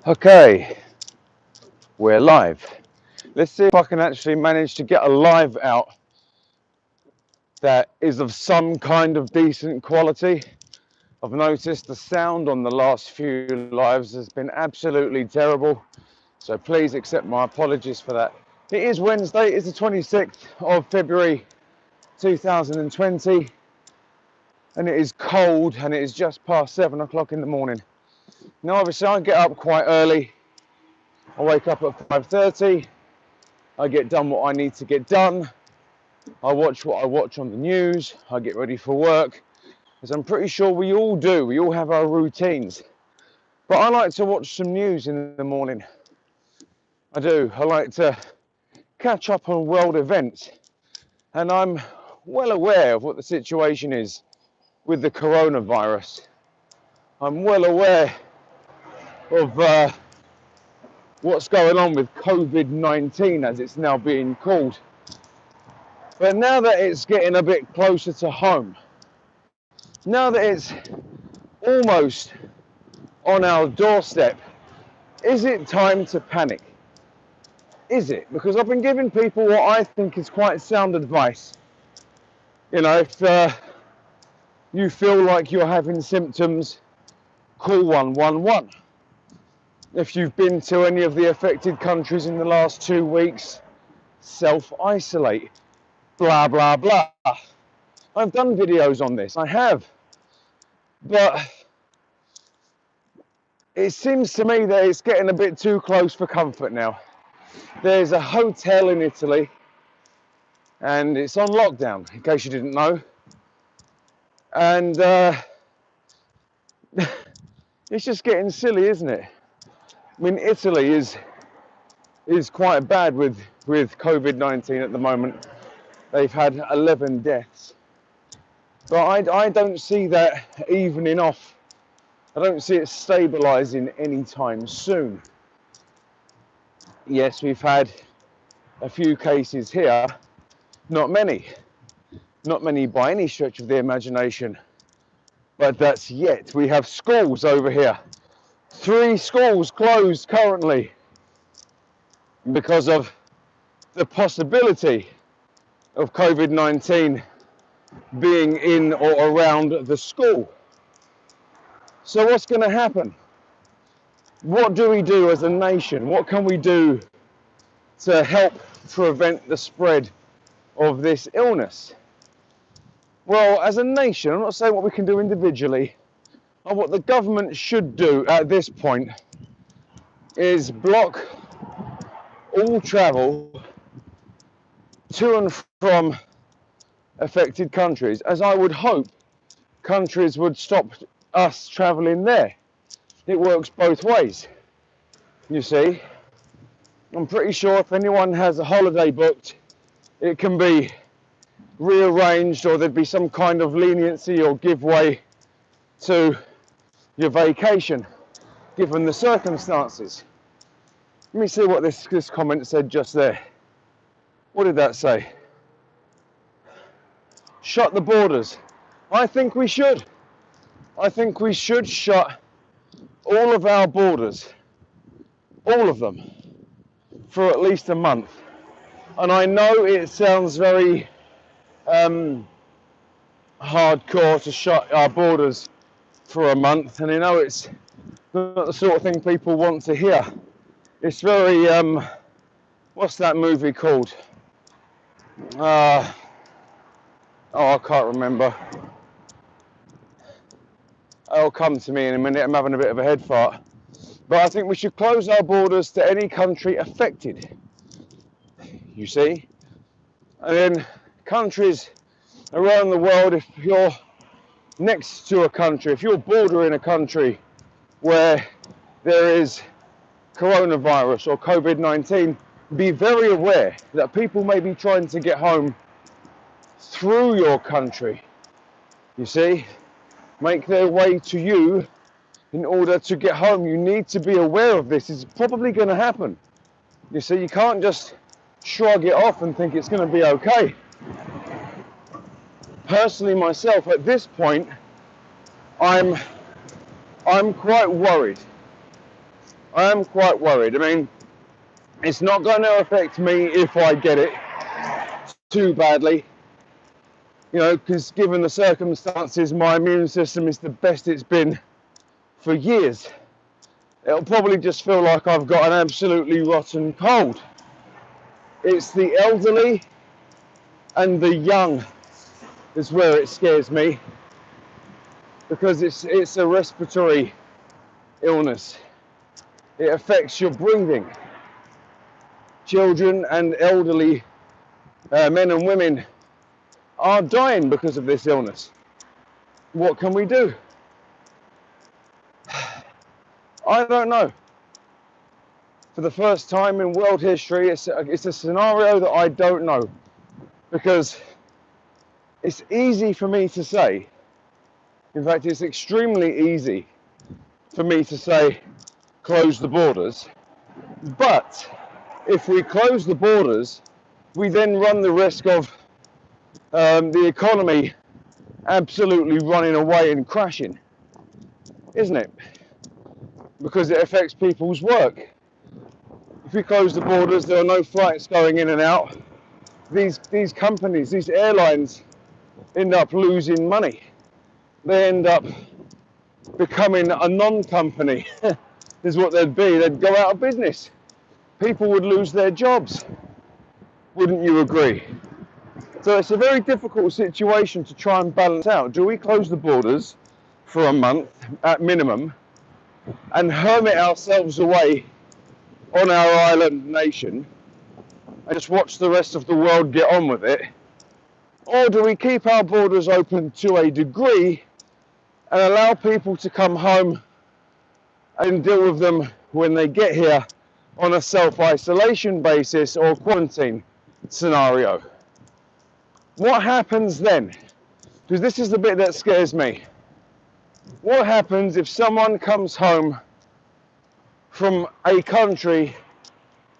Okay, we're live. Let's see if I can actually manage to get a live out that is of some kind of decent quality. I've noticed the sound on the last few lives has been absolutely terrible, so please accept my apologies for that. It is Wednesday, it's the 26th of February 2020, and it is cold and it is just past 7 o'clock in the morning. Now obviously I get up quite early. I wake up at 5:30. I get done what I need to get done. I watch what I watch on the news. I get ready for work, as I'm pretty sure we all do. We all have our routines. But I like to watch some news in the morning. I do. I like to catch up on world events. And I'm well aware of what the situation is with the coronavirus. I'm well aware of what's going on with COVID-19, as it's now being called. But now that it's getting a bit closer to home, now that it's almost on our doorstep, is it time to panic? Is it? Because I've been giving people what I think is quite sound advice. You know, if you feel like you're having symptoms, call 111. If you've been to any of the affected countries in the last 2 weeks, self-isolate. Blah, blah, blah. I've done videos on this, I have. But it seems to me that it's getting a bit too close for comfort now. There's a hotel in Italy and it's on lockdown, in case you didn't know. And it's just getting silly, isn't it? I mean, Italy is quite bad with COVID-19 at the moment. They've had 11 deaths. But I don't see that evening off. I don't see it stabilising anytime soon. Yes, we've had a few cases here, not many by any stretch of the imagination, but that's yet. We have schools over here, 3 schools closed currently because of the possibility of COVID-19 being in or around the school. So what's going to happen? What do we do as a nation? What can we do to help prevent the spread of this illness? Well, as a nation, I'm not saying what we can do individually, but what the government should do at this point is block all travel to and from affected countries, as I would hope countries would stop us travelling there. It works both ways, you see. I'm pretty sure if anyone has a holiday booked, it can be rearranged, or there'd be some kind of leniency or give way to your vacation, given the circumstances. Let me see what this comment said just there. What did that say? Shut the borders. I think we should. I think we should shut all of our borders, all of them, for at least a month. And I know it sounds very hardcore to shut our borders for a month, and I know it's not the sort of thing people want to hear. It's very, what's that movie called? Oh, I can't remember. It'll come to me in a minute. I'm having a bit of a head fart. But I think we should close our borders to any country affected, you see. And then countries around the world, if you're next to a country, if you're bordering a country where there is coronavirus or COVID-19, be very aware that people may be trying to get home through your country, you see, make their way to you in order to get home. You need to be aware of this. It's probably going to happen. You see, you can't just shrug it off and think it's going to be okay. Personally, myself, at this point, I'm quite worried. I am quite worried. I mean, it's not going to affect me if I get it too badly, you know, because given the circumstances, my immune system is the best it's been for years. It'll probably just feel like I've got an absolutely rotten cold. It's the elderly and the young is where it scares me, because it's a respiratory illness. It affects your breathing. Children and elderly men and women are dying because of this illness. What can we do? I don't know. For the first time in world history, it's a scenario that I don't know, because it's easy for me to say. In fact, it's extremely easy for me to say, close the borders. But if we close the borders, we then run the risk of the economy absolutely running away and crashing, isn't it? Because it affects people's work. If we close the borders, there are no flights going in and out. These companies, these airlines end up losing money. They end up becoming a non-company, is what they'd be. They'd go out of business. People would lose their jobs. Wouldn't you agree? So it's a very difficult situation to try and balance out. Do we close the borders for a month at minimum and hermit ourselves away on our island nation and just watch the rest of the world get on with it? Or do we keep our borders open to a degree and allow people to come home and deal with them when they get here on a self-isolation basis or quarantine scenario? What happens then? Because this is the bit that scares me. What happens if someone comes home from a country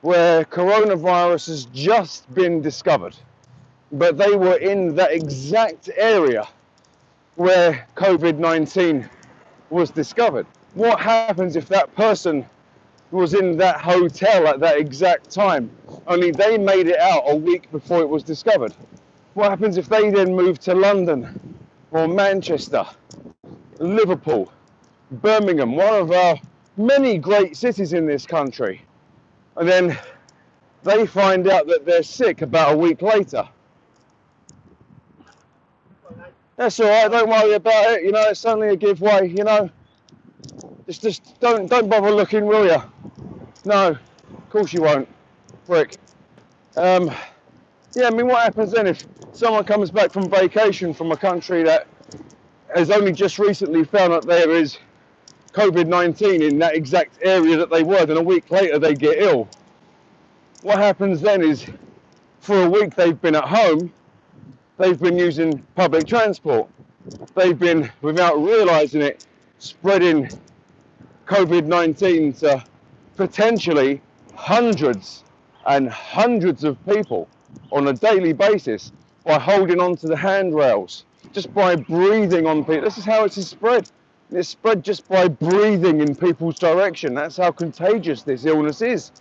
where coronavirus has just been discovered, but they were in that exact area where COVID-19 was discovered? What happens if that person was in that hotel at that exact time, only they made it out a week before it was discovered? What happens if they then move to London or Manchester, Liverpool, Birmingham, one of our many great cities in this country, and then they find out that they're sick about a week later? That's all right, don't worry about it, you know, it's only a giveaway, you know. Just don't bother looking, will you? No, of course you won't, prick. Yeah, I mean, what happens then if someone comes back from vacation from a country that has only just recently found that there is COVID-19 in that exact area that they were, and a week later they get ill? What happens then is, for a week they've been at home, they've been using public transport, they've been, without realising it, spreading COVID-19 to potentially hundreds and hundreds of people on a daily basis by holding on to the handrails, just by breathing on people. This is how it's spread. It's spread just by breathing in people's direction. That's how contagious this illness is.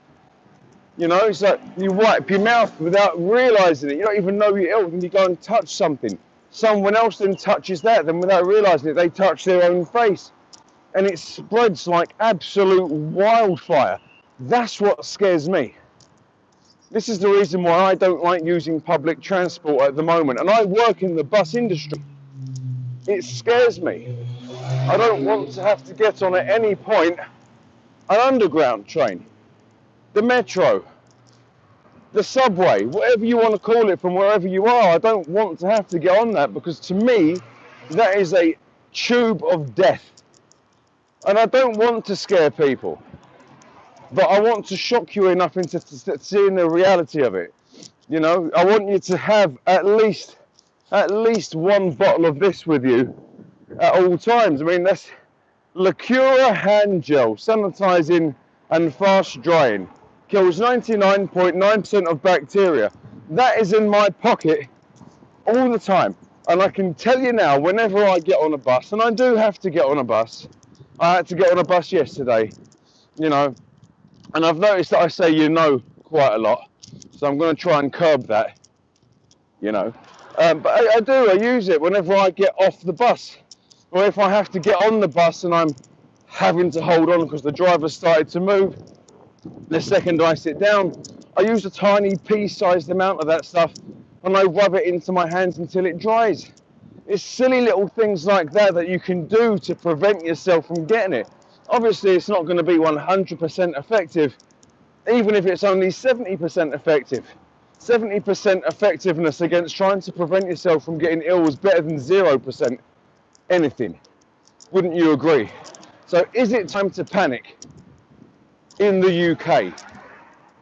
You know, it's like you wipe your mouth without realising it. You don't even know you're ill, and you go and touch something. Someone else then touches that, then without realising it, they touch their own face. And it spreads like absolute wildfire. That's what scares me. This is the reason why I don't like using public transport at the moment. And I work in the bus industry. It scares me. I don't want to have to get on at any point an underground train, the metro, the subway, whatever you want to call it, from wherever you are. I don't want to have to get on that, because to me, that is a tube of death. And I don't want to scare people, but I want to shock you enough into seeing the reality of it. You know, I want you to have at least one bottle of this with you at all times. I mean, that's Lacura hand gel, sanitizing and fast drying, kills 99.9% of bacteria. That is in my pocket all the time. And I can tell you now, whenever I get on a bus, and I do have to get on a bus, I had to get on a bus yesterday, you know. And I've noticed that I say you know quite a lot, so I'm going to try and curb that, you know. But I use it whenever I get off the bus, or if I have to get on the bus and I'm having to hold on because the driver started to move. The second I sit down, I use a tiny pea-sized amount of that stuff and I rub it into my hands until it dries. It's silly little things like that that you can do to prevent yourself from getting it. Obviously, it's not going to be 100% effective, even if it's only 70% effective. 70% effectiveness against trying to prevent yourself from getting ill is better than 0% anything. Wouldn't you agree? So is it time to panic? In the UK,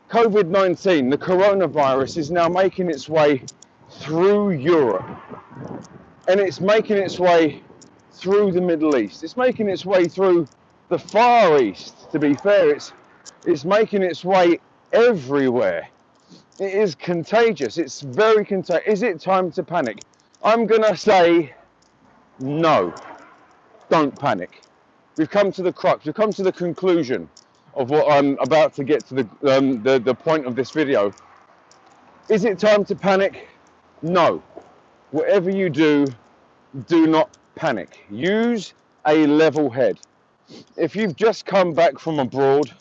COVID-19, the coronavirus, is now making its way through Europe, and it's making its way through the Middle East. It's making its way through the Far East, to be fair. It's making its way everywhere. It is contagious. It's very contagious. Is it time to panic? I'm gonna say no. Don't panic. We've come to the crux. We've come to the conclusion of what I'm about to get to, the point of this video. Is it time to panic? No. Whatever you do, do not panic. Use a level head. If you've just come back from abroad,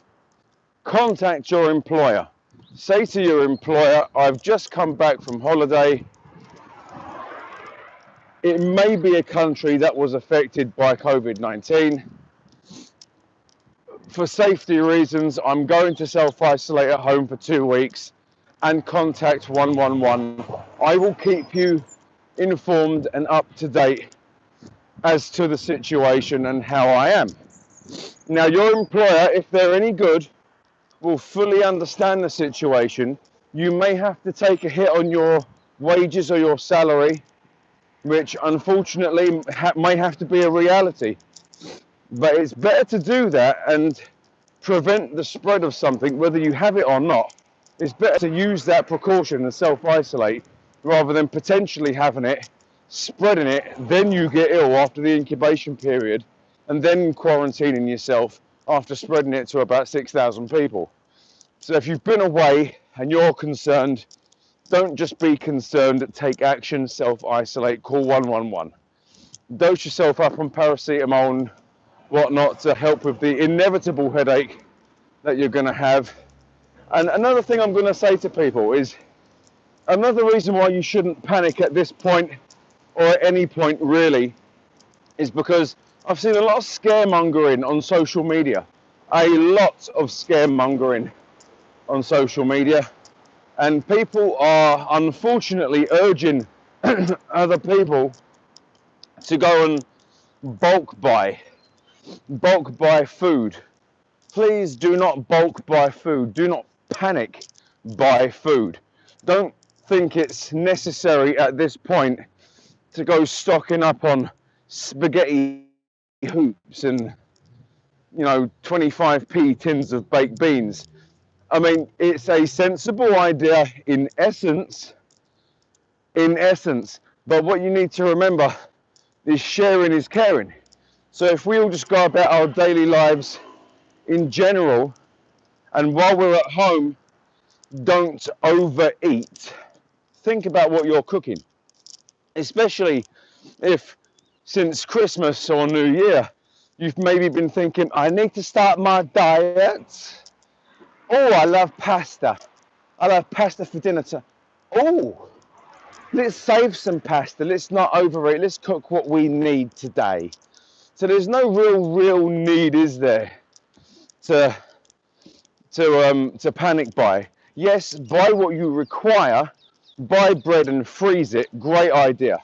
contact your employer. Say to your employer, I've just come back from holiday. It may be a country that was affected by COVID-19. For safety reasons, I'm going to self-isolate at home for 2 weeks and contact 111. I will keep you informed and up to date as to the situation and how I am. Now, your employer, if they're any good, will fully understand the situation. You may have to take a hit on your wages or your salary, which unfortunately may have to be a reality. But it's better to do that and prevent the spread of something, whether you have it or not. It's better to use that precaution and self-isolate rather than potentially having it, spreading it, then you get ill after the incubation period, and then quarantining yourself after spreading it to about 6,000 people. So if you've been away and you're concerned, don't just be concerned, take action, self-isolate, call 111. Dose yourself up on paracetamol and whatnot to help with the inevitable headache that you're going to have. And another thing I'm going to say to people is, another reason why you shouldn't panic at this point, or at any point really, is because I've seen a lot of scaremongering on social media. A lot of scaremongering on social media. And people are unfortunately urging other people to go and bulk buy food. Please do not bulk buy food. Do not panic buy food. Don't think it's necessary at this point to go stocking up on spaghetti hoops and 25p tins of baked beans. I mean, it's a sensible idea in essence, but what you need to remember is sharing is caring. So if we all just go about our daily lives in general, and while we're at home, don't overeat. Think about what you're cooking, especially if since Christmas or New Year, you've maybe been thinking, I need to start my diet. Oh, I love pasta. I love pasta for dinner. Oh, let's save some pasta. Let's not overeat. Let's cook what we need today. So there's no real need, is there, to panic buy. Yes, buy what you require. Buy bread and freeze it. Great idea.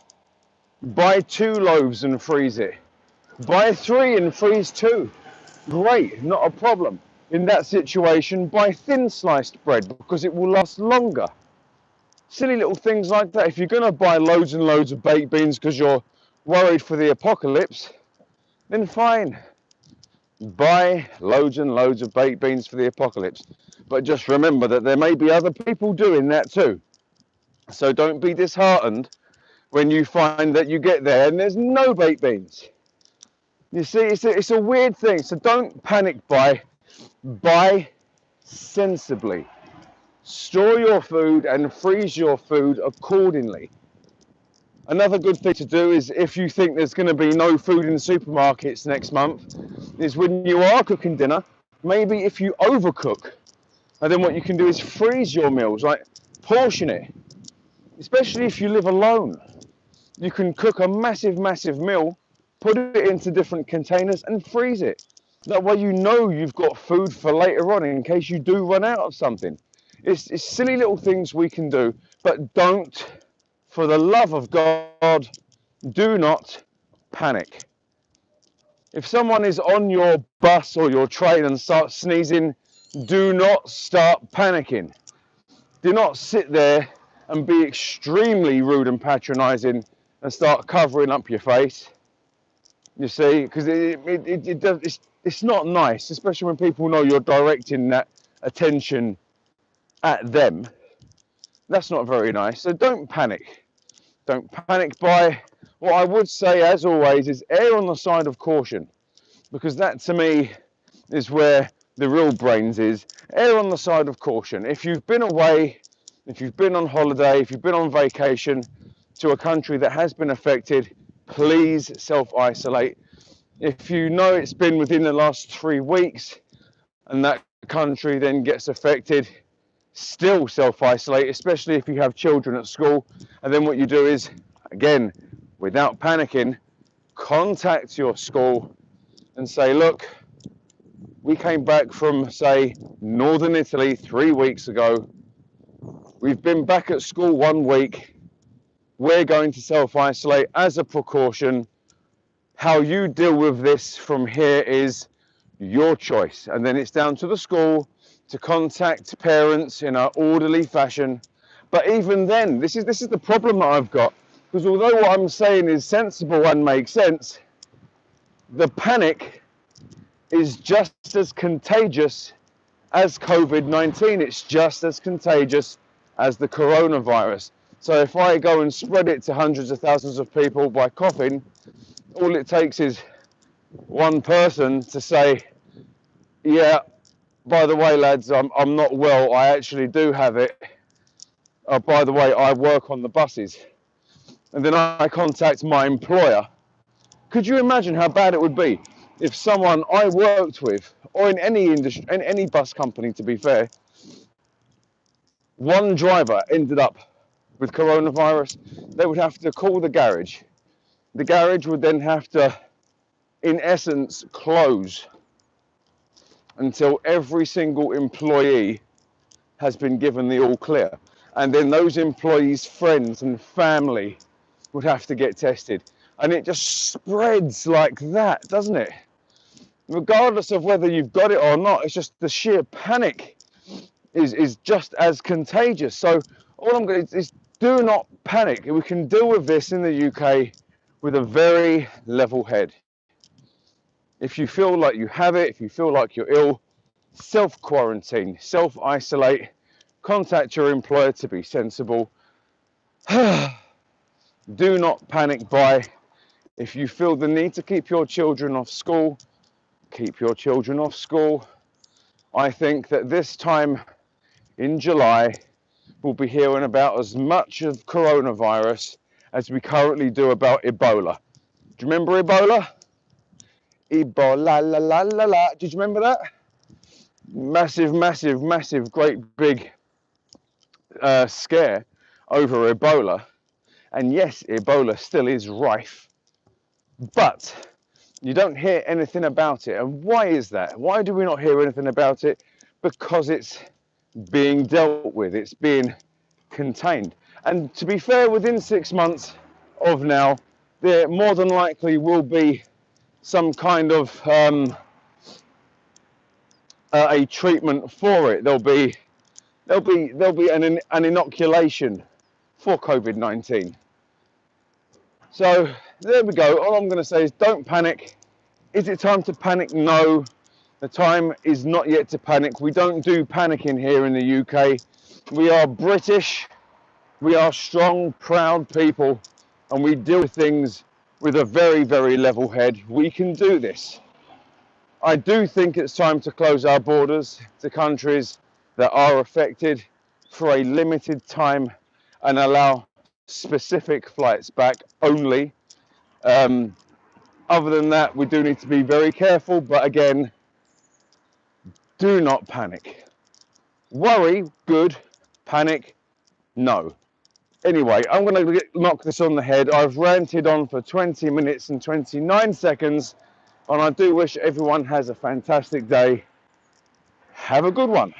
Buy 2 loaves and freeze it. Buy 3 and freeze 2. Great, not a problem. In that situation, buy thin sliced bread because it will last longer. Silly little things like that. If you're going to buy loads and loads of baked beans because you're worried for the apocalypse, then fine. Buy loads and loads of baked beans for the apocalypse. But just remember that there may be other people doing that too. So don't be disheartened when you find that you get there and there's no baked beans. You see, it's a weird thing. So don't panic buy. Buy sensibly. Store your food and freeze your food accordingly. Another good thing to do is, if you think there's going to be no food in supermarkets next month, is when you are cooking dinner, maybe if you overcook, and then what you can do is freeze your meals, like portion it. Especially if you live alone, you can cook a massive meal, put it into different containers and freeze it. That way you know you've got food for later on in case you do run out of something. It's silly little things we can do, but don't, for the love of God, do not panic. If someone is on your bus or your train and starts sneezing, do not start panicking. Do not sit there and be extremely rude and patronizing and start covering up your face. You see, because it's not nice, especially when people know you're directing that attention at them. That's not very nice. So don't panic. Don't panic. By what I would say, as always, is err on the side of caution, because that to me is where the real brains is. Err on the side of caution. If you've been away, if you've been on holiday, if you've been on vacation to a country that has been affected, please self-isolate. If you know it's been within the last 3 weeks and that country then gets affected, still self-isolate, especially if you have children at school. And then what you do is, again, without panicking, contact your school and say, look, we came back from, say, northern Italy 3 weeks ago. We've been back at school 1 week. We're going to self-isolate as a precaution. How you deal with this from here is your choice. And then it's down to the school to contact parents in an orderly fashion. But even then, this is the problem that I've got. Because although what I'm saying is sensible and makes sense, the panic is just as contagious as COVID-19. It's just as contagious as the coronavirus. So if I go and spread it to hundreds of thousands of people by coughing, all it takes is one person to say, yeah, by the way, lads, I'm not well. I actually do have it. By the way, I work on the buses. And then I contact my employer. Could you imagine how bad it would be if someone I worked with, or in any industry, in any bus company to be fair, one driver ended up with coronavirus? They would have to call the garage. The garage would then have to, in essence, close until every single employee has been given the all clear. And then those employees' friends and family would have to get tested. And it just spreads like that, doesn't it? Regardless of whether you've got it or not, it's just the sheer panic is just as contagious. So all I'm going to is do not panic. We can deal with this in the UK with a very level head. If you feel like you have it, if you feel like you're ill, self-quarantine, self-isolate, contact your employer to be sensible. Do not panic buy. If you feel the need to keep your children off school, keep your children off school. I think that this time in July, we'll be hearing about as much of coronavirus as we currently do about Ebola. Do you remember Ebola? Ebola, la la la la. Did you remember that? Massive, great big scare over Ebola. And yes, Ebola still is rife, but you don't hear anything about it. And why is that? Why do we not hear anything about it? Because it's being dealt with, it's being contained. And to be fair, within 6 months of now, there more than likely will be some kind of a treatment for it. There'll be an inoculation for COVID-19. So there we go. All I'm going to say is don't panic. Is it time to panic? No, the time is not yet to panic. We don't do panicking here in the UK. We are British. We are strong, proud people, and we deal with things with a very level head. We can do this. I do think it's time to close our borders to countries that are affected for a limited time and allow specific flights back only. Other than that, we do need to be very careful, but again, do not panic. Worry, good. Panic, no. Anyway, I'm going to knock this on the head. I've ranted on for 20 minutes and 29 seconds, and I do wish everyone has a fantastic day. Have a good one.